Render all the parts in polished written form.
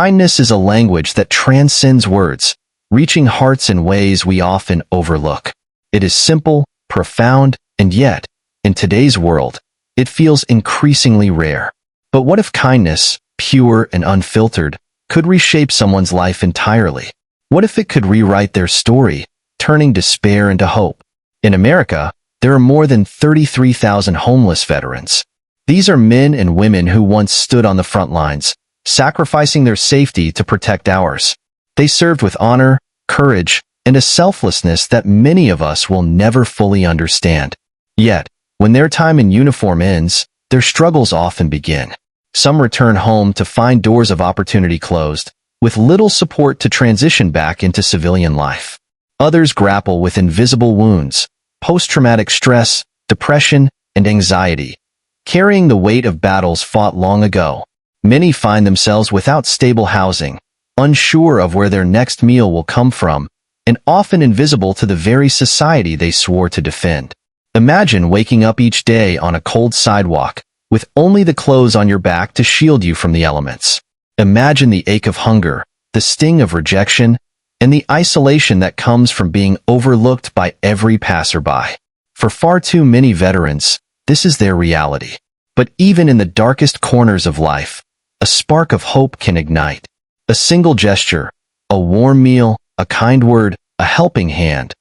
Kindness is a language that transcends words, reaching hearts in ways we often overlook. It is simple, profound, and yet, in today's world, it feels increasingly rare. But what if kindness, pure and unfiltered, could reshape someone's life entirely? What if it could rewrite their story, turning despair into hope? In America, there are more than 33,000 homeless veterans. These are men and women who once stood on the front lines, sacrificing their safety to protect ours. They served with honor, courage, and a selflessness that many of us will never fully understand. Yet, when their time in uniform ends, their struggles often begin. Some return home to find doors of opportunity closed, with little support to transition back into civilian life. Others grapple with invisible wounds, post-traumatic stress, depression, and anxiety, carrying the weight of battles fought long ago. Many find themselves without stable housing, unsure of where their next meal will come from, and often invisible to the very society they swore to defend. Imagine waking up each day on a cold sidewalk, with only the clothes on your back to shield you from the elements. Imagine the ache of hunger, the sting of rejection, and the isolation that comes from being overlooked by every passerby. For far too many veterans, this is their reality. But even in the darkest corners of life, a spark of hope can ignite. A single gesture, a warm meal, a kind word, a helping hand,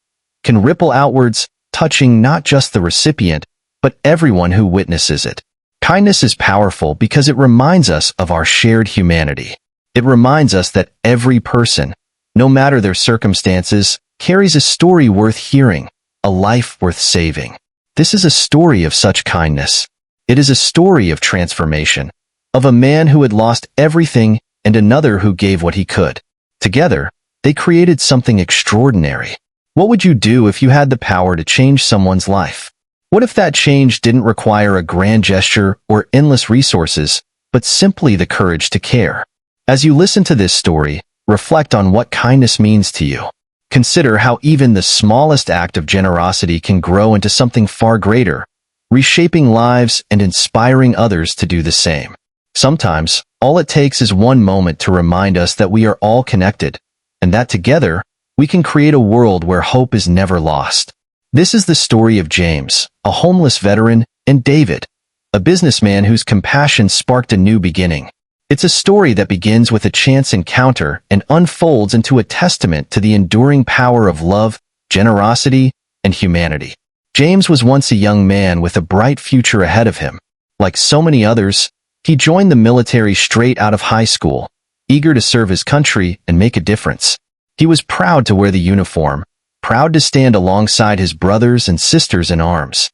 can ripple outwards, touching not just the recipient, but everyone who witnesses it. Kindness is powerful because it reminds us of our shared humanity. It reminds us that every person, no matter their circumstances, carries a story worth hearing, a life worth saving. This is a story of such kindness. It is a story of transformation, of a man who had lost everything and another who gave what he could. Together, they created something extraordinary. What would you do if you had the power to change someone's life? What if that change didn't require a grand gesture or endless resources, but simply the courage to care? As you listen to this story, reflect on what kindness means to you. Consider how even the smallest act of generosity can grow into something far greater, reshaping lives and inspiring others to do the same. Sometimes, all it takes is one moment to remind us that we are all connected, and that together, we can create a world where hope is never lost. This is the story of James, a homeless veteran, and David, a businessman whose compassion sparked a new beginning. It's a story that begins with a chance encounter and unfolds into a testament to the enduring power of love, generosity, and humanity. James was once a young man with a bright future ahead of him. Like so many others, he joined the military straight out of high school, eager to serve his country and make a difference. He was proud to wear the uniform, proud to stand alongside his brothers and sisters in arms.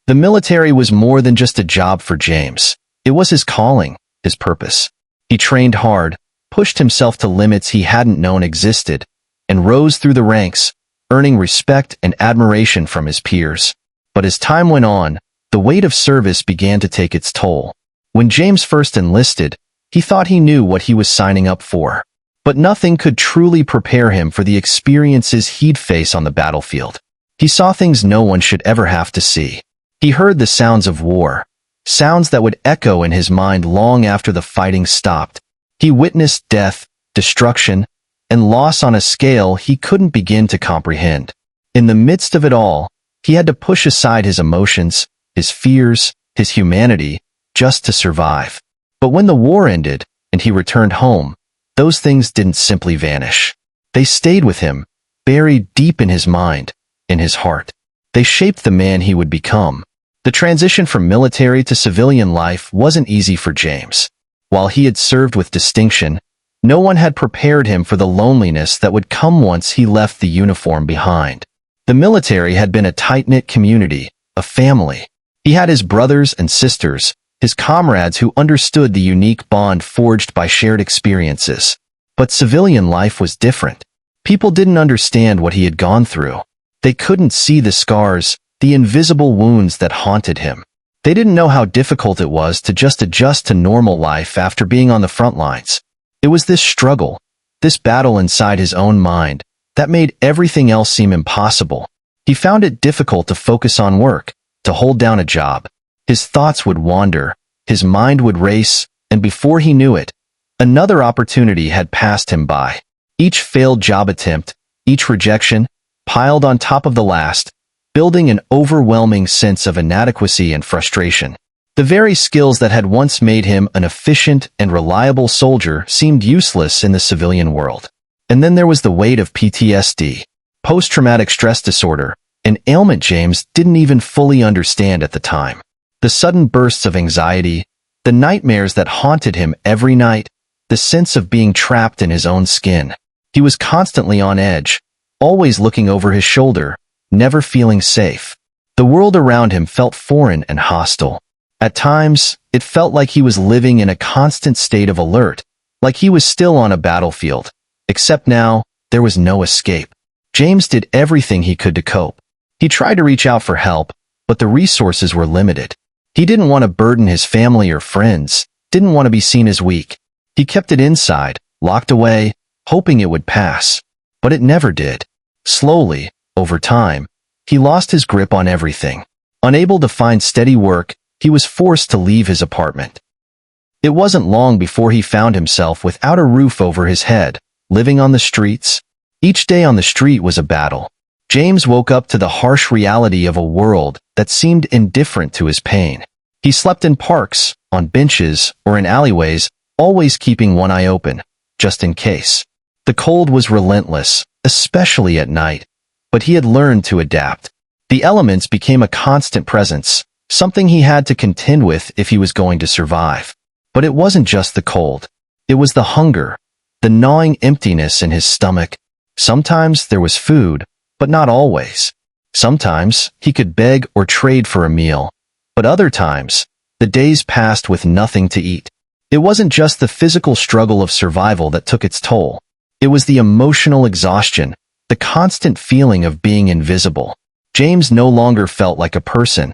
The military was more than just a job for James. It was his calling, his purpose. He trained hard, pushed himself to limits he hadn't known existed, and rose through the ranks, earning respect and admiration from his peers. But as time went on, the weight of service began to take its toll. When James first enlisted, he thought he knew what he was signing up for. But nothing could truly prepare him for the experiences he'd face on the battlefield. He saw things no one should ever have to see. He heard the sounds of war, sounds that would echo in his mind long after the fighting stopped. He witnessed death, destruction, and loss on a scale he couldn't begin to comprehend. In the midst of it all, he had to push aside his emotions, his fears, his humanity, just to survive. But when the war ended, and he returned home, those things didn't simply vanish. They stayed with him, buried deep in his mind, in his heart. They shaped the man he would become. The transition from military to civilian life wasn't easy for James. While he had served with distinction, no one had prepared him for the loneliness that would come once he left the uniform behind. The military had been a tight-knit community, a family. He had his brothers and sisters, his comrades who understood the unique bond forged by shared experiences. But civilian life was different. People didn't understand what he had gone through. They couldn't see the scars, the invisible wounds that haunted him. They didn't know how difficult it was to just adjust to normal life after being on the front lines. It was this struggle, this battle inside his own mind, that made everything else seem impossible. He found it difficult to focus on work, to hold down a job. His thoughts would wander, his mind would race, and before he knew it, Another opportunity had passed him by. Each failed job attempt, each rejection, piled on top of the last, building an overwhelming sense of inadequacy and frustration. The very skills that had once made him an efficient and reliable soldier seemed useless in the civilian world. And then there was the weight of PTSD, post-traumatic stress disorder, an ailment James didn't even fully understand at the time. The sudden bursts of anxiety, the nightmares that haunted him every night, the sense of being trapped in his own skin. He was constantly on edge, always looking over his shoulder, never feeling safe. The world around him felt foreign and hostile. At times, it felt like he was living in a constant state of alert, like he was still on a battlefield. Except now, there was no escape. James did everything he could to cope. He tried to reach out for help, but the resources were limited. He didn't want to burden his family or friends, didn't want to be seen as weak. He kept it inside, locked away, hoping it would pass. But it never did. Slowly, over time, he lost his grip on everything. Unable to find steady work, he was forced to leave his apartment. It wasn't long before he found himself without a roof over his head, living on the streets. Each day on the street was a battle. James woke up to the harsh reality of a world that seemed indifferent to his pain. He slept in parks, on benches, or in alleyways, always keeping one eye open, just in case. The cold was relentless, especially at night, but he had learned to adapt. The elements became a constant presence, something he had to contend with if he was going to survive. But it wasn't just the cold. It was the hunger, the gnawing emptiness in his stomach. Sometimes there was food, but not always. Sometimes he could beg or trade for a meal, but other times, the days passed with nothing to eat. It wasn't just the physical struggle of survival that took its toll. It was the emotional exhaustion, the constant feeling of being invisible. James no longer felt like a person.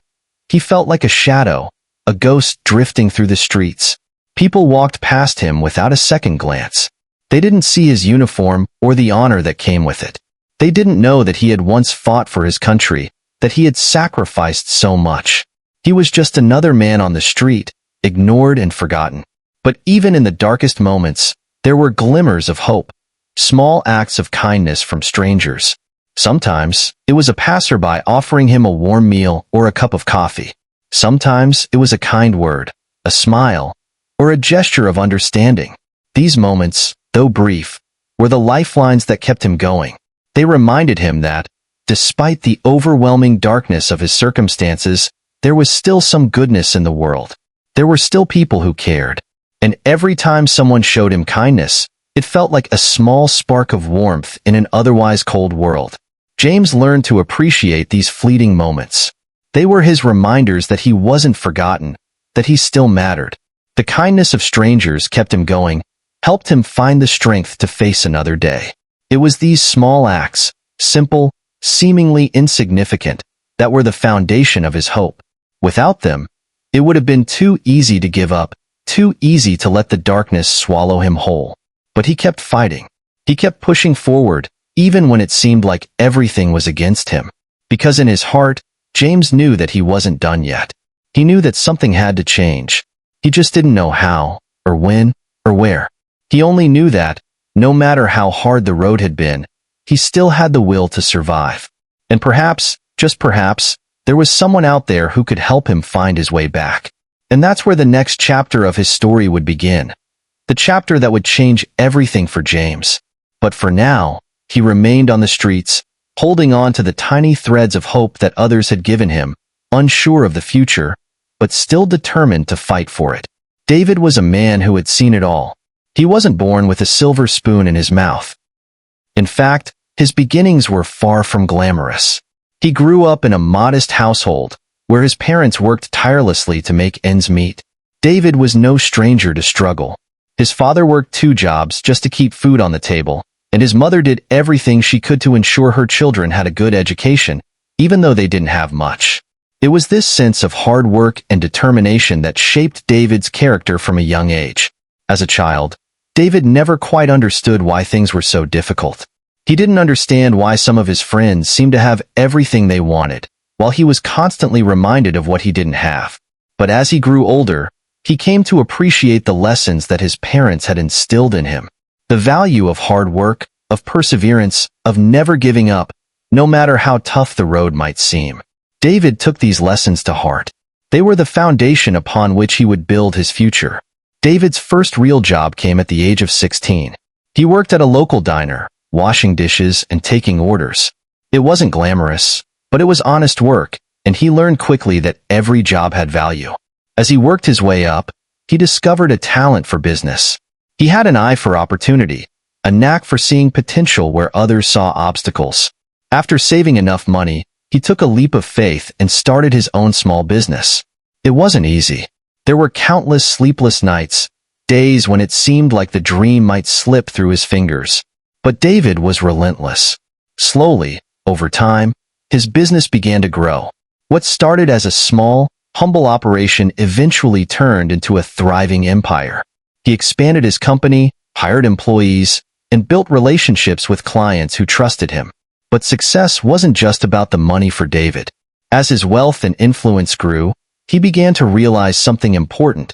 He felt like a shadow, a ghost drifting through the streets. People walked past him without a second glance. They didn't see his uniform or the honor that came with it. They didn't know that he had once fought for his country, that he had sacrificed so much. He was just another man on the street, ignored and forgotten. But even in the darkest moments, there were glimmers of hope, small acts of kindness from strangers. Sometimes, it was a passerby offering him a warm meal or a cup of coffee. Sometimes, it was a kind word, a smile, or a gesture of understanding. These moments, though brief, were the lifelines that kept him going. They reminded him that, despite the overwhelming darkness of his circumstances, there was still some goodness in the world. There were still people who cared. And every time someone showed him kindness, it felt like a small spark of warmth in an otherwise cold world. James learned to appreciate these fleeting moments. They were his reminders that he wasn't forgotten, that he still mattered. The kindness of strangers kept him going, helped him find the strength to face another day. It was these small acts, simple, seemingly insignificant, that were the foundation of his hope. Without them, it would have been too easy to give up, too easy to let the darkness swallow him whole. But he kept fighting. He kept pushing forward, even when it seemed like everything was against him. Because in his heart, James knew that he wasn't done yet. He knew that something had to change. He just didn't know how, or when, or where. He only knew that, no matter how hard the road had been, he still had the will to survive. And perhaps, just perhaps, there was someone out there who could help him find his way back. And that's where the next chapter of his story would begin. The chapter that would change everything for James. But for now, he remained on the streets, holding on to the tiny threads of hope that others had given him, unsure of the future, but still determined to fight for it. David was a man who had seen it all. He wasn't born with a silver spoon in his mouth. In fact, his beginnings were far from glamorous. He grew up in a modest household, where his parents worked tirelessly to make ends meet. David was no stranger to struggle. His father worked 2 jobs just to keep food on the table, and his mother did everything she could to ensure her children had a good education, even though they didn't have much. It was this sense of hard work and determination that shaped David's character from a young age. As a child, David never quite understood why things were so difficult. He didn't understand why some of his friends seemed to have everything they wanted, while he was constantly reminded of what he didn't have. But as he grew older, he came to appreciate the lessons that his parents had instilled in him. The value of hard work, of perseverance, of never giving up, no matter how tough the road might seem. David took these lessons to heart. They were the foundation upon which he would build his future. David's first real job came at the age of 16. He worked at a local diner, washing dishes and taking orders. It wasn't glamorous, but it was honest work, and he learned quickly that every job had value. As he worked his way up, he discovered a talent for business. He had an eye for opportunity, a knack for seeing potential where others saw obstacles. After saving enough money, he took a leap of faith and started his own small business. It wasn't easy. There were countless sleepless nights, days when it seemed like the dream might slip through his fingers. But David was relentless. Slowly, over time, his business began to grow. What started as a small, humble operation eventually turned into a thriving empire. He expanded his company, hired employees, and built relationships with clients who trusted him. But success wasn't just about the money for David. As his wealth and influence grew, he began to realize something important,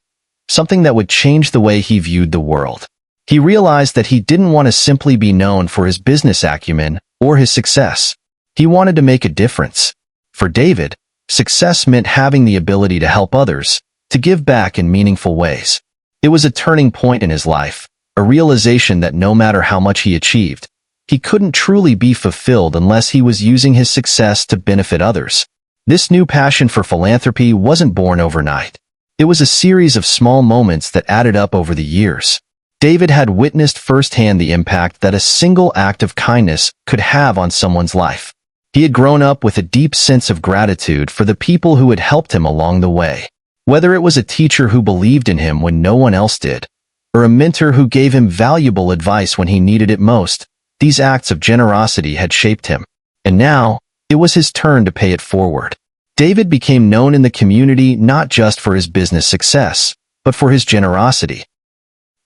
something that would change the way he viewed the world. He realized that he didn't want to simply be known for his business acumen or his success. He wanted to make a difference. For David, success meant having the ability to help others, to give back in meaningful ways. It was a turning point in his life, a realization that no matter how much he achieved, he couldn't truly be fulfilled unless he was using his success to benefit others. This new passion for philanthropy wasn't born overnight. It was a series of small moments that added up over the years. David had witnessed firsthand the impact that a single act of kindness could have on someone's life. He had grown up with a deep sense of gratitude for the people who had helped him along the way. Whether it was a teacher who believed in him when no one else did, or a mentor who gave him valuable advice when he needed it most, these acts of generosity had shaped him. And now, it was his turn to pay it forward. David became known in the community not just for his business success, but for his generosity.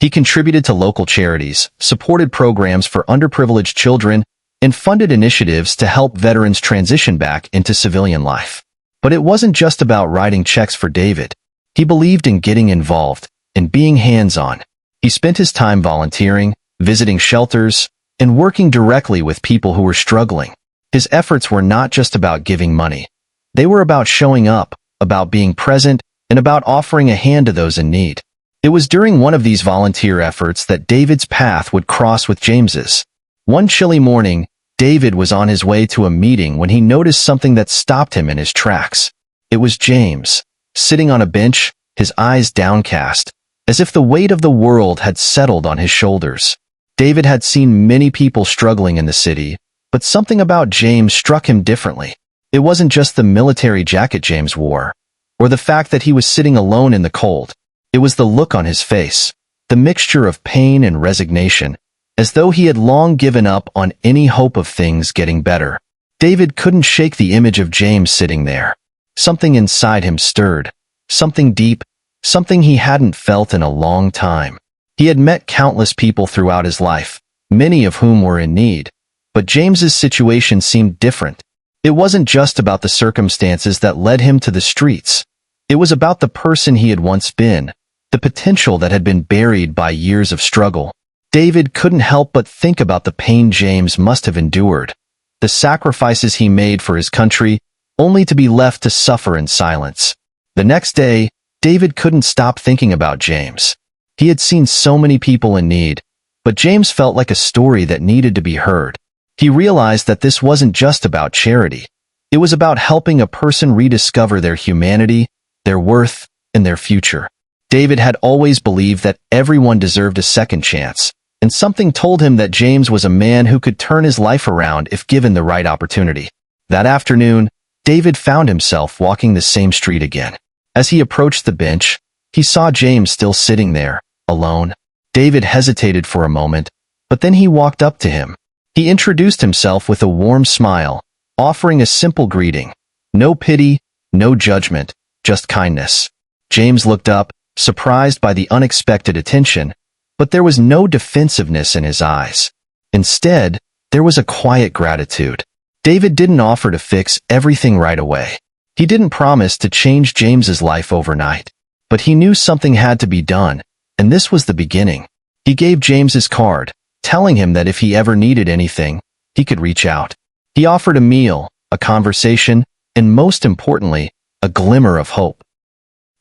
He contributed to local charities, supported programs for underprivileged children, and funded initiatives to help veterans transition back into civilian life. But it wasn't just about writing checks for David. He believed in getting involved, in being hands-on. He spent his time volunteering, visiting shelters, and working directly with people who were struggling. His efforts were not just about giving money. They were about showing up, about being present, and about offering a hand to those in need. It was during one of these volunteer efforts that David's path would cross with James's. One chilly morning, David was on his way to a meeting when he noticed something that stopped him in his tracks. It was James, sitting on a bench, his eyes downcast, as if the weight of the world had settled on his shoulders. David had seen many people struggling in the city, but something about James struck him differently. It wasn't just the military jacket James wore, or the fact that he was sitting alone in the cold. It was the look on his face, the mixture of pain and resignation, as though he had long given up on any hope of things getting better. David couldn't shake the image of James sitting there. Something inside him stirred, something deep, something he hadn't felt in a long time. He had met countless people throughout his life, many of whom were in need, but James's situation seemed different. It wasn't just about the circumstances that led him to the streets. It was about the person he had once been, the potential that had been buried by years of struggle. David couldn't help but think about the pain James must have endured, the sacrifices he made for his country, only to be left to suffer in silence. The next day, David couldn't stop thinking about James. He had seen so many people in need, but James felt like a story that needed to be heard. He realized that this wasn't just about charity. It was about helping a person rediscover their humanity, their worth, and their future. David had always believed that everyone deserved a second chance, and something told him that James was a man who could turn his life around if given the right opportunity. That afternoon, David found himself walking the same street again. As he approached the bench, he saw James still sitting there, alone. David hesitated for a moment, but then he walked up to him. He introduced himself with a warm smile, offering a simple greeting. No pity, no judgment, just kindness. James looked up, surprised by the unexpected attention, but there was no defensiveness in his eyes. Instead, there was a quiet gratitude. David didn't offer to fix everything right away. He didn't promise to change James's life overnight. But he knew something had to be done, and this was the beginning. He gave James his card, telling him that if he ever needed anything, he could reach out. He offered a meal, a conversation, and most importantly, a glimmer of hope.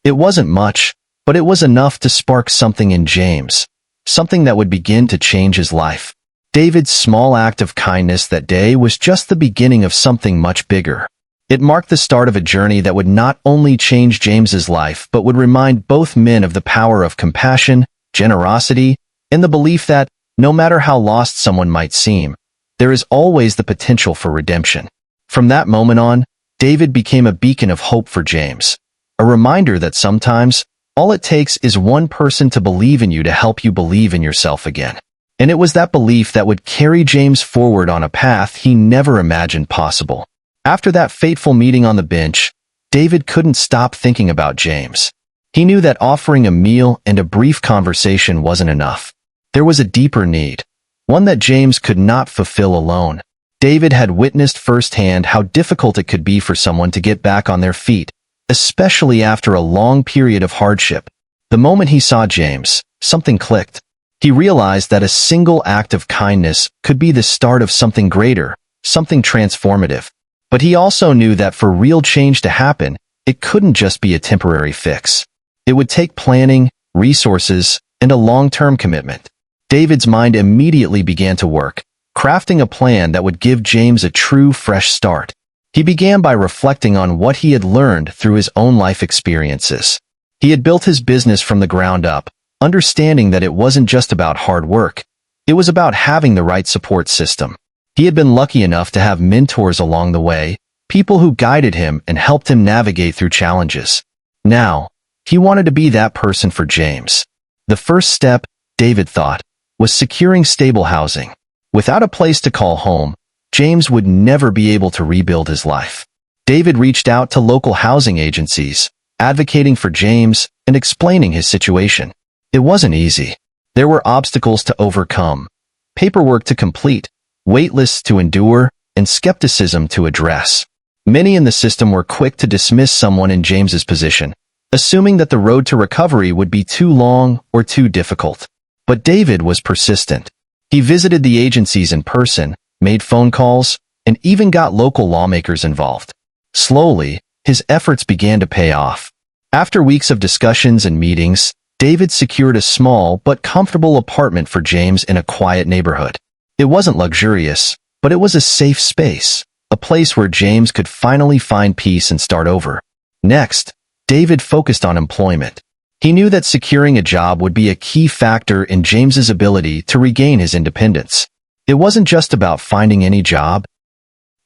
It wasn't much, but it was enough to spark something in James, something that would begin to change his life. David's small act of kindness that day was just the beginning of something much bigger. It marked the start of a journey that would not only change James's life but would remind both men of the power of compassion, generosity, and the belief that, no matter how lost someone might seem, there is always the potential for redemption. From that moment on, David became a beacon of hope for James, a reminder that sometimes, all it takes is one person to believe in you to help you believe in yourself again. And it was that belief that would carry James forward on a path he never imagined possible. After that fateful meeting on the bench, David couldn't stop thinking about James. He knew that offering a meal and a brief conversation wasn't enough. There was a deeper need, one that James could not fulfill alone. David had witnessed firsthand how difficult it could be for someone to get back on their feet, especially after a long period of hardship. The moment he saw James, something clicked. He realized that a single act of kindness could be the start of something greater, something transformative. But he also knew that for real change to happen, it couldn't just be a temporary fix. It would take planning, resources, and a long-term commitment. David's mind immediately began to work, crafting a plan that would give James a true, fresh start. He began by reflecting on what he had learned through his own life experiences. He had built his business from the ground up, understanding that it wasn't just about hard work. It was about having the right support system. He had been lucky enough to have mentors along the way, people who guided him and helped him navigate through challenges. Now, he wanted to be that person for James. The first step, David thought, was securing stable housing. Without a place to call home, James would never be able to rebuild his life. David reached out to local housing agencies, advocating for James and explaining his situation. It wasn't easy. There were obstacles to overcome, paperwork to complete, wait lists to endure, and skepticism to address. Many in the system were quick to dismiss someone in James's position, assuming that the road to recovery would be too long or too difficult. But David was persistent. He visited the agencies in person, made phone calls, and even got local lawmakers involved. Slowly, his efforts began to pay off. After weeks of discussions and meetings, David secured a small but comfortable apartment for James in a quiet neighborhood. It wasn't luxurious, but it was a safe space, a place where James could finally find peace and start over. Next, David focused on employment. He knew that securing a job would be a key factor in James's ability to regain his independence. It wasn't just about finding any job.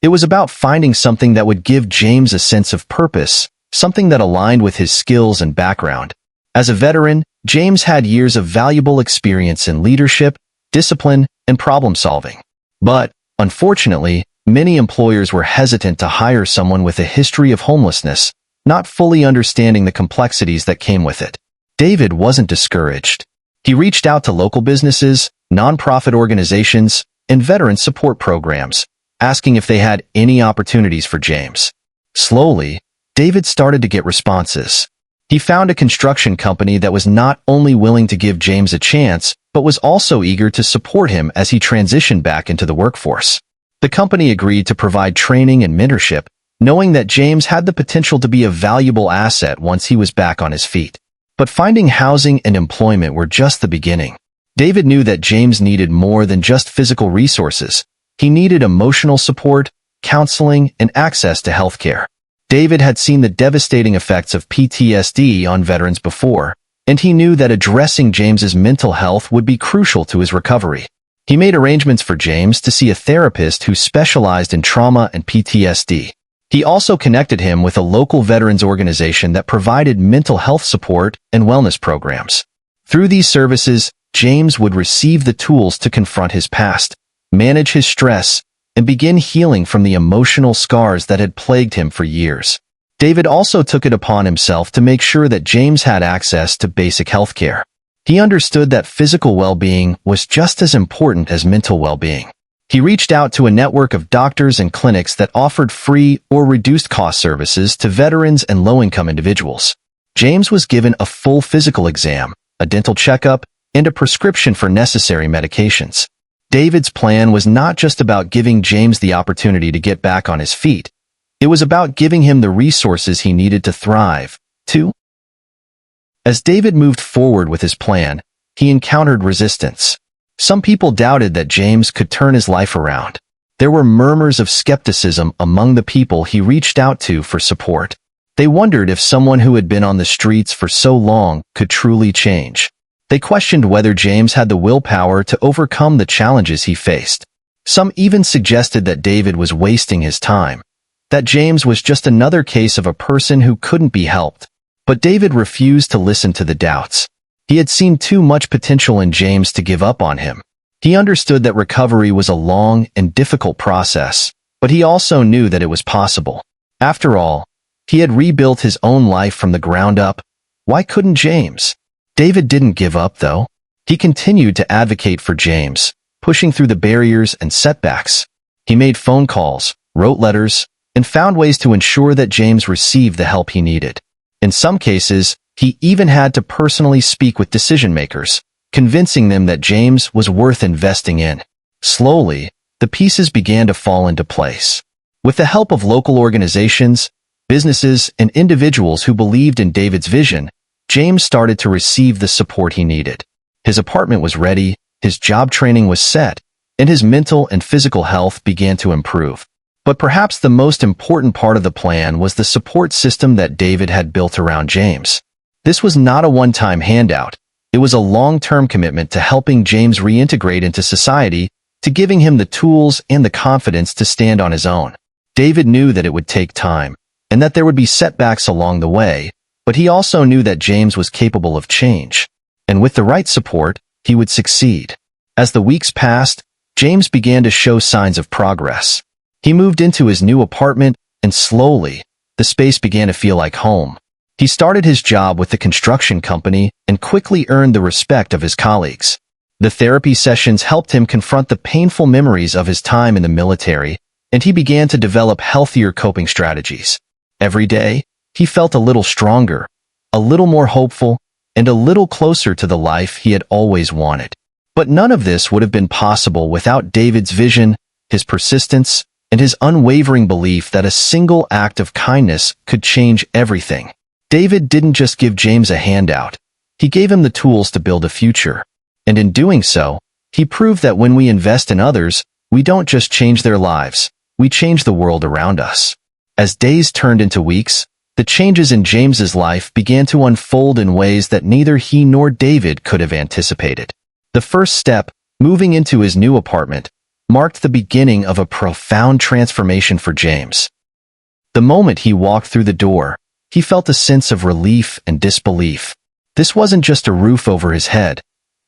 It was about finding something that would give James a sense of purpose, something that aligned with his skills and background. As a veteran, James had years of valuable experience in leadership, discipline, and problem-solving. But, unfortunately, many employers were hesitant to hire someone with a history of homelessness, not fully understanding the complexities that came with it. David wasn't discouraged. He reached out to local businesses, nonprofit organizations, and veteran support programs, asking if they had any opportunities for James. Slowly, David started to get responses. He found a construction company that was not only willing to give James a chance, but was also eager to support him as he transitioned back into the workforce. The company agreed to provide training and mentorship, knowing that James had the potential to be a valuable asset once he was back on his feet. But finding housing and employment were just the beginning. David knew that James needed more than just physical resources. He needed emotional support, counseling, and access to healthcare. David had seen the devastating effects of PTSD on veterans before, and he knew that addressing James's mental health would be crucial to his recovery. He made arrangements for James to see a therapist who specialized in trauma and PTSD. He also connected him with a local veterans organization that provided mental health support and wellness programs. Through these services, James would receive the tools to confront his past, manage his stress, and begin healing from the emotional scars that had plagued him for years. David also took it upon himself to make sure that James had access to basic health care. He understood that physical well-being was just as important as mental well-being. He reached out to a network of doctors and clinics that offered free or reduced-cost services to veterans and low-income individuals. James was given a full physical exam, a dental checkup, and a prescription for necessary medications. David's plan was not just about giving James the opportunity to get back on his feet. It was about giving him the resources he needed to thrive, too. As David moved forward with his plan, he encountered resistance. Some people doubted that James could turn his life around. There were murmurs of skepticism among the people he reached out to for support. They wondered if someone who had been on the streets for so long could truly change. They questioned whether James had the willpower to overcome the challenges he faced. Some even suggested that David was wasting his time, that James was just another case of a person who couldn't be helped. But David refused to listen to the doubts. He had seen too much potential in James to give up on him. He understood that recovery was a long and difficult process, but he also knew that it was possible. After all, he had rebuilt his own life from the ground up. Why couldn't James? David didn't give up, though. He continued to advocate for James, pushing through the barriers and setbacks. He made phone calls, wrote letters, and found ways to ensure that James received the help he needed. In some cases, he even had to personally speak with decision-makers, convincing them that James was worth investing in. Slowly, the pieces began to fall into place. With the help of local organizations, businesses, and individuals who believed in David's vision, James started to receive the support he needed. His apartment was ready, his job training was set, and his mental and physical health began to improve. But perhaps the most important part of the plan was the support system that David had built around James. This was not a one-time handout. It was a long-term commitment to helping James reintegrate into society, to giving him the tools and the confidence to stand on his own. David knew that it would take time, and that there would be setbacks along the way, but he also knew that James was capable of change. And with the right support, he would succeed. As the weeks passed, James began to show signs of progress. He moved into his new apartment, and slowly, the space began to feel like home. He started his job with the construction company and quickly earned the respect of his colleagues. The therapy sessions helped him confront the painful memories of his time in the military, and he began to develop healthier coping strategies. Every day, he felt a little stronger, a little more hopeful, and a little closer to the life he had always wanted. But none of this would have been possible without David's vision, his persistence, and his unwavering belief that a single act of kindness could change everything. David didn't just give James a handout. He gave him the tools to build a future. And in doing so, he proved that when we invest in others, we don't just change their lives, we change the world around us. As days turned into weeks, the changes in James's life began to unfold in ways that neither he nor David could have anticipated. The first step, moving into his new apartment, marked the beginning of a profound transformation for James. The moment he walked through the door, he felt a sense of relief and disbelief. This wasn't just a roof over his head.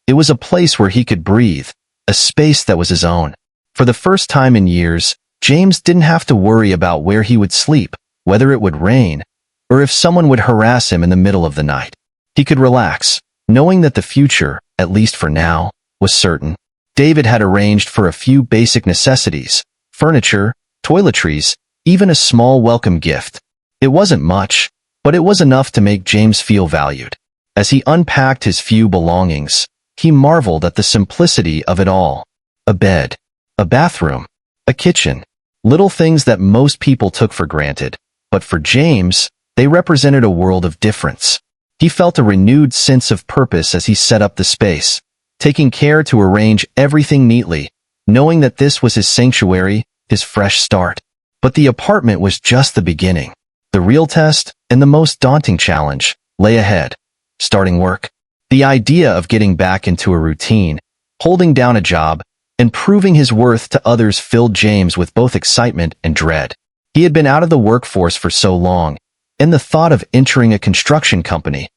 It was a place where he could breathe, a space that was his own. For the first time in years, James didn't have to worry about where he would sleep, whether it would rain, or if someone would harass him in the middle of the night. He could relax, knowing that the future, at least for now, was certain. David had arranged for a few basic necessities, furniture, toiletries, even a small welcome gift. It wasn't much, but it was enough to make James feel valued. As he unpacked his few belongings, he marveled at the simplicity of it all. A bed, a bathroom, a kitchen, little things that most people took for granted. But for James, they represented a world of difference. He felt a renewed sense of purpose as he set up the space, taking care to arrange everything neatly, knowing that this was his sanctuary, his fresh start. But the apartment was just the beginning. The real test, and the most daunting challenge, lay ahead. Starting work. The idea of getting back into a routine, holding down a job, and proving his worth to others filled James with both excitement and dread. He had been out of the workforce for so long, and the thought of entering a construction company,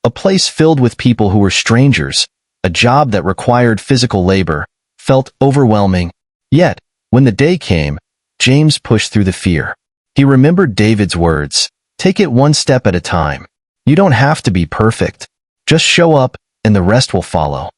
a place filled with people who were strangers, a job that required physical labor, felt overwhelming. Yet, when the day came, James pushed through the fear. He remembered David's words, "Take it one step at a time. You don't have to be perfect. Just show up, and the rest will follow."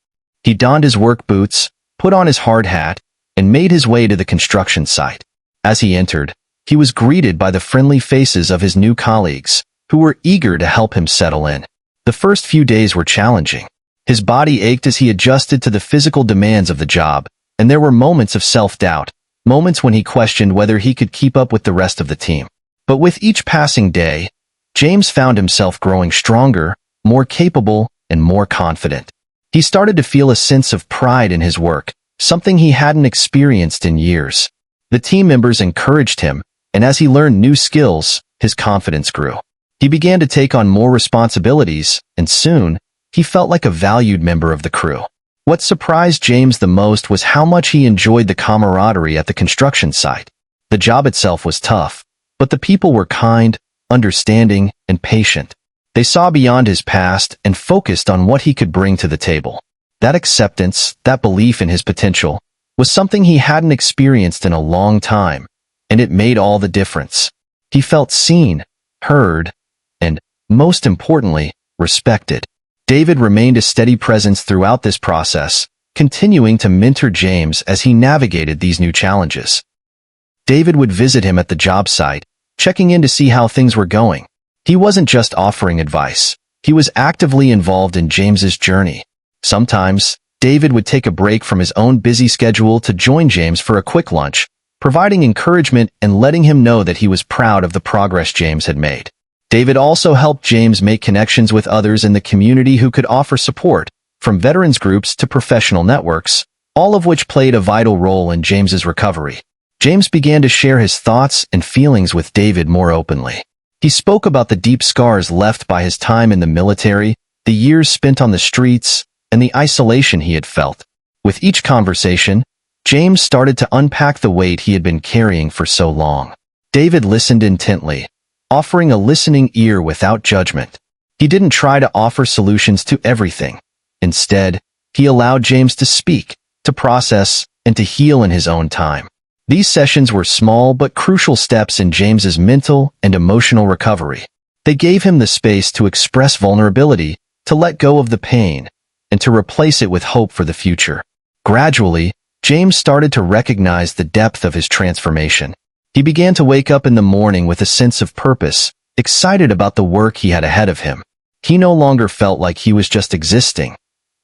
He donned his work boots, put on his hard hat, and made his way to the construction site. As he entered, he was greeted by the friendly faces of his new colleagues, who were eager to help him settle in. The first few days were challenging. His body ached as he adjusted to the physical demands of the job, and there were moments of self-doubt, moments when he questioned whether he could keep up with the rest of the team. But with each passing day, James found himself growing stronger, more capable, and more confident. He started to feel a sense of pride in his work, something he hadn't experienced in years. The team members encouraged him, and as he learned new skills, his confidence grew. He began to take on more responsibilities, and soon, he felt like a valued member of the crew. What surprised James the most was how much he enjoyed the camaraderie at the construction site. The job itself was tough, but the people were kind, understanding, and patient. They saw beyond his past and focused on what he could bring to the table. That acceptance, that belief in his potential, was something he hadn't experienced in a long time, and it made all the difference. He felt seen, heard, and, most importantly, respected. David remained a steady presence throughout this process, continuing to mentor James as he navigated these new challenges. David would visit him at the job site, checking in to see how things were going. He wasn't just offering advice. He was actively involved in James's journey. Sometimes, David would take a break from his own busy schedule to join James for a quick lunch, providing encouragement and letting him know that he was proud of the progress James had made. David also helped James make connections with others in the community who could offer support, from veterans groups to professional networks, all of which played a vital role in James's recovery. James began to share his thoughts and feelings with David more openly. He spoke about the deep scars left by his time in the military, the years spent on the streets, and the isolation he had felt. With each conversation, James started to unpack the weight he had been carrying for so long. David listened intently, offering a listening ear without judgment. He didn't try to offer solutions to everything. Instead, he allowed James to speak, to process, and to heal in his own time. These sessions were small but crucial steps in James's mental and emotional recovery. They gave him the space to express vulnerability, to let go of the pain, and to replace it with hope for the future. Gradually, James started to recognize the depth of his transformation. He began to wake up in the morning with a sense of purpose, excited about the work he had ahead of him. He no longer felt like he was just existing.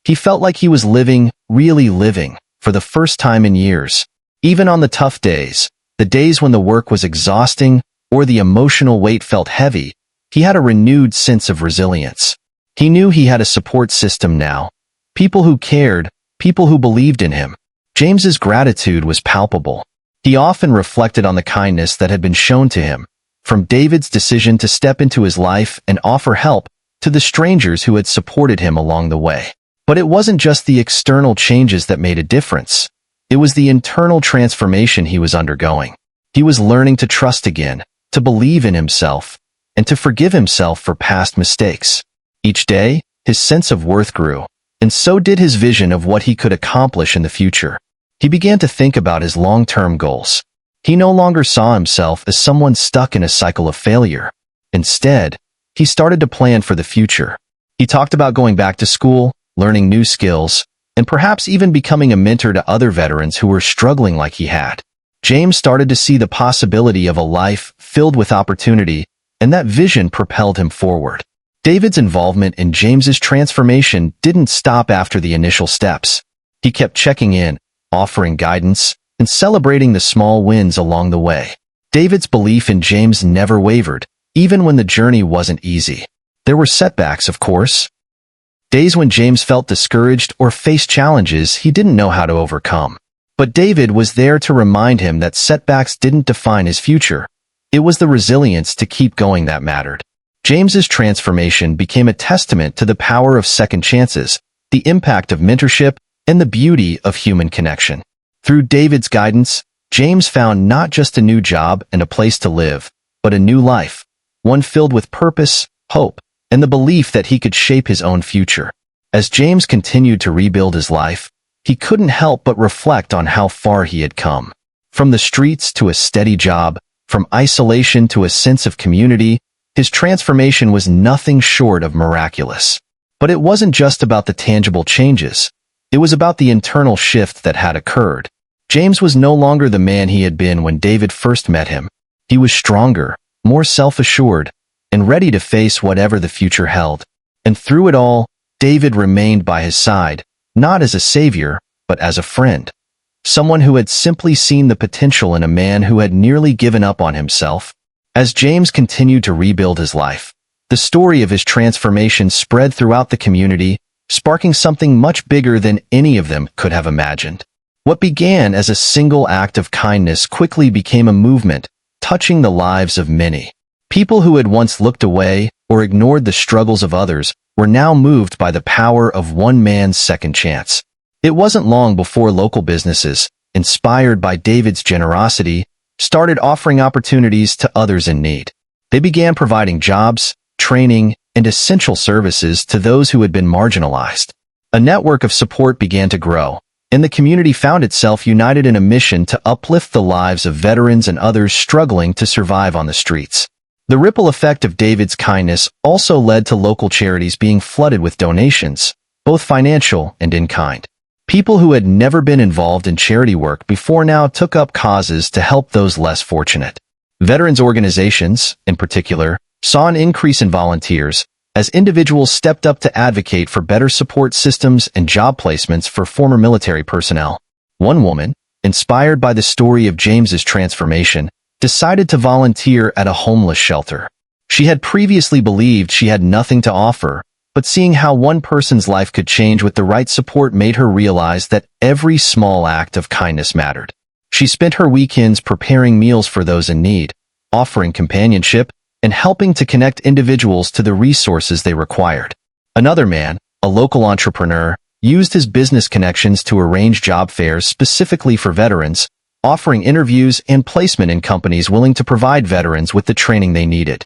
He felt like he was living, really living, for the first time in years. Even on the tough days, the days when the work was exhausting or the emotional weight felt heavy, he had a renewed sense of resilience. He knew he had a support system now, people who cared, people who believed in him. James's gratitude was palpable. He often reflected on the kindness that had been shown to him, from David's decision to step into his life and offer help to the strangers who had supported him along the way. But it wasn't just the external changes that made a difference. It was the internal transformation he was undergoing. He was learning to trust again, to believe in himself, and to forgive himself for past mistakes. Each day, his sense of worth grew, and so did his vision of what he could accomplish in the future. He began to think about his long-term goals. He no longer saw himself as someone stuck in a cycle of failure. Instead, he started to plan for the future. He talked about going back to school, learning new skills, and perhaps even becoming a mentor to other veterans who were struggling like he had. James started to see the possibility of a life filled with opportunity, and that vision propelled him forward. David's involvement in James's transformation didn't stop after the initial steps. He kept checking in, offering guidance, and celebrating the small wins along the way. David's belief in James never wavered, even when the journey wasn't easy. There were setbacks, of course. Days when James felt discouraged or faced challenges he didn't know how to overcome. But David was there to remind him that setbacks didn't define his future. It was the resilience to keep going that mattered. James's transformation became a testament to the power of second chances, the impact of mentorship, and the beauty of human connection. Through David's guidance, James found not just a new job and a place to live, but a new life, one filled with purpose, hope, and the belief that he could shape his own future. As James continued to rebuild his life, he couldn't help but reflect on how far he had come. From the streets to a steady job, from isolation to a sense of community, his transformation was nothing short of miraculous. But it wasn't just about the tangible changes. It was about the internal shift that had occurred. James was no longer the man he had been when David first met him. He was stronger, more self-assured, and ready to face whatever the future held. And through it all, David remained by his side, not as a savior, but as a friend. Someone who had simply seen the potential in a man who had nearly given up on himself. As James continued to rebuild his life, the story of his transformation spread throughout the community, sparking something much bigger than any of them could have imagined. What began as a single act of kindness quickly became a movement, touching the lives of many. People who had once looked away or ignored the struggles of others were now moved by the power of one man's second chance. It wasn't long before local businesses, inspired by David's generosity, started offering opportunities to others in need. They began providing jobs, training, and essential services to those who had been marginalized. A network of support began to grow, and the community found itself united in a mission to uplift the lives of veterans and others struggling to survive on the streets. The ripple effect of David's kindness also led to local charities being flooded with donations, both financial and in kind. People who had never been involved in charity work before now took up causes to help those less fortunate. Veterans organizations, in particular, saw an increase in volunteers as individuals stepped up to advocate for better support systems and job placements for former military personnel. One woman, inspired by the story of James's transformation, decided to volunteer at a homeless shelter. She had previously believed she had nothing to offer, but seeing how one person's life could change with the right support made her realize that every small act of kindness mattered. She spent her weekends preparing meals for those in need, offering companionship, and helping to connect individuals to the resources they required. Another man, a local entrepreneur, used his business connections to arrange job fairs specifically for veterans, offering interviews and placement in companies willing to provide veterans with the training they needed.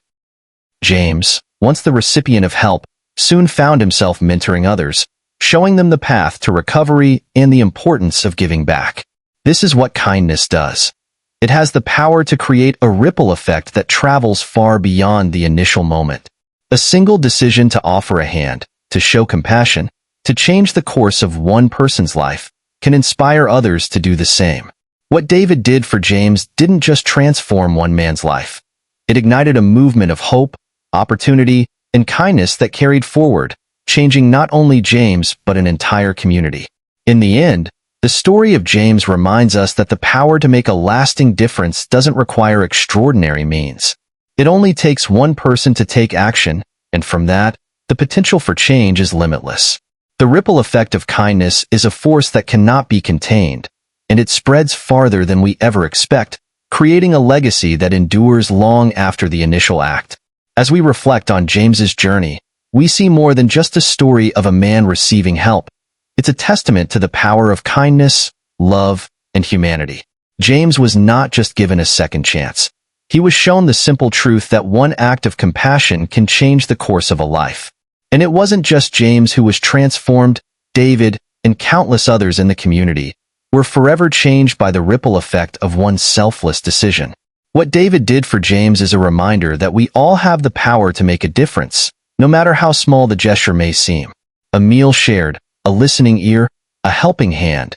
James, once the recipient of help, soon found himself mentoring others, showing them the path to recovery and the importance of giving back. This is what kindness does. It has the power to create a ripple effect that travels far beyond the initial moment. A single decision to offer a hand, to show compassion, to change the course of one person's life, can inspire others to do the same. What David did for James didn't just transform one man's life. It ignited a movement of hope, opportunity, and kindness that carried forward, changing not only James but an entire community. In the end, the story of James reminds us that the power to make a lasting difference doesn't require extraordinary means. It only takes one person to take action, and from that, the potential for change is limitless. The ripple effect of kindness is a force that cannot be contained, and it spreads farther than we ever expect, creating a legacy that endures long after the initial act. As we reflect on James's journey, we see more than just a story of a man receiving help. It's a testament to the power of kindness, love, and humanity. James was not just given a second chance. He was shown the simple truth that one act of compassion can change the course of a life. And it wasn't just James who was transformed. David, and countless others in the community, were forever changed by the ripple effect of one selfless decision. What David did for James is a reminder that we all have the power to make a difference, no matter how small the gesture may seem. A meal shared, a listening ear, a helping hand.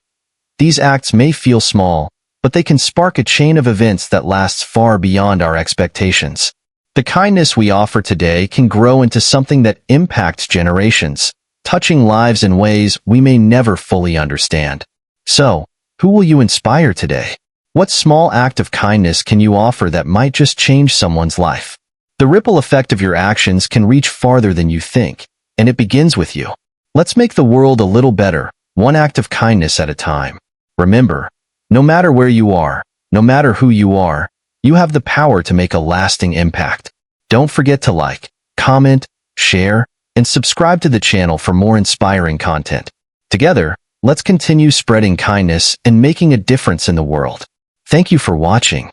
These acts may feel small, but they can spark a chain of events that lasts far beyond our expectations. The kindness we offer today can grow into something that impacts generations, touching lives in ways we may never fully understand. So, who will you inspire today? What small act of kindness can you offer that might just change someone's life? The ripple effect of your actions can reach farther than you think, and it begins with you. Let's make the world a little better, one act of kindness at a time. Remember, no matter where you are, no matter who you are, you have the power to make a lasting impact. Don't forget to like, comment, share, and subscribe to the channel for more inspiring content. Together, let's continue spreading kindness and making a difference in the world. Thank you for watching.